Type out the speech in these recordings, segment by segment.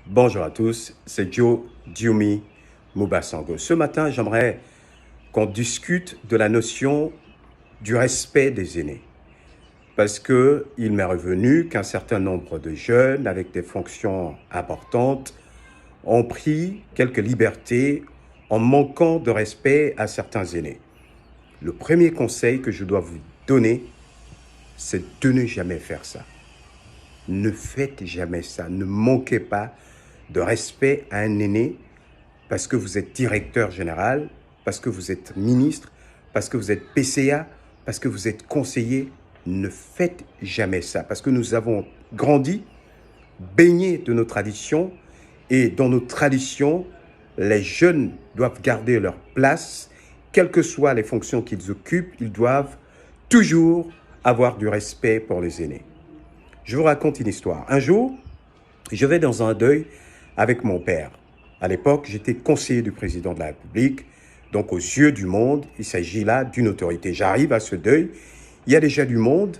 Bonjour à tous, c'est Joe Dioumi Mubasango. Ce matin, j'aimerais qu'on discute de la notion du respect des aînés. Parce qu'il m'est revenu qu'un certain nombre de jeunes avec des fonctions importantes ont pris quelques libertés en manquant de respect à certains aînés. Le premier conseil que je dois vous donner, c'est de ne jamais faire ça. Ne faites jamais ça, ne manquez pas de respect à un aîné parce que vous êtes directeur général, parce que vous êtes ministre, parce que vous êtes PCA, parce que vous êtes conseiller. Ne faites jamais ça parce que nous avons grandi, baignés de nos traditions et dans nos traditions, les jeunes doivent garder leur place, quelles que soient les fonctions qu'ils occupent, ils doivent toujours avoir du respect pour les aînés. Je vous raconte une histoire. Un jour, je vais dans un deuil avec mon père. À l'époque, j'étais conseiller du président de la République. Donc, aux yeux du monde, il s'agit là d'une autorité. J'arrive à ce deuil, il y a déjà du monde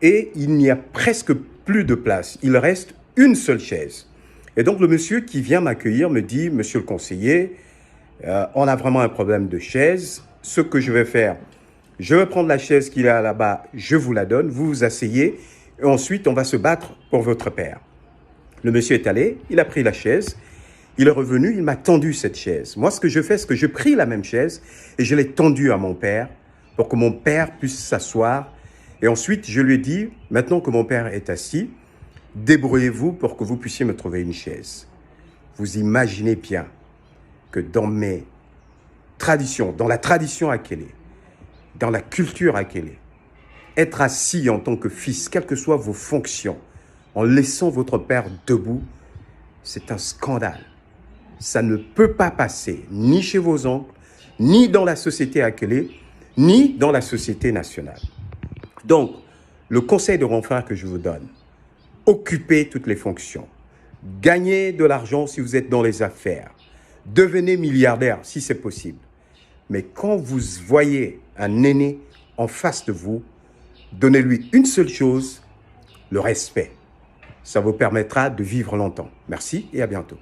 et il n'y a presque plus de place. Il reste une seule chaise. Et donc, le monsieur qui vient m'accueillir me dit, monsieur le conseiller, on a vraiment un problème de chaise. Ce que je vais faire, je vais prendre la chaise qu'il y a là-bas, je vous la donne, vous vous asseyez et ensuite, on va se battre pour votre père. Le monsieur est allé, il a pris la chaise, il est revenu, il m'a tendu cette chaise. Moi, ce que je fais, c'est que je pris la même chaise et je l'ai tendue à mon père pour que mon père puisse s'asseoir. Et ensuite, je lui ai dit, maintenant que mon père est assis, débrouillez-vous pour que vous puissiez me trouver une chaise. Vous imaginez bien que dans mes traditions, dans la tradition Akélé, dans la culture Akélé, être assis en tant que fils, quelles que soient vos fonctions, en laissant votre père debout, c'est un scandale. Ça ne peut pas passer, ni chez vos oncles, ni dans la société Akélé, ni dans la société nationale. Donc, le conseil de grand frère que je vous donne, occupez toutes les fonctions. Gagnez de l'argent si vous êtes dans les affaires. Devenez milliardaire si c'est possible. Mais quand vous voyez un aîné en face de vous, donnez-lui une seule chose, le respect. Ça vous permettra de vivre longtemps. Merci et à bientôt.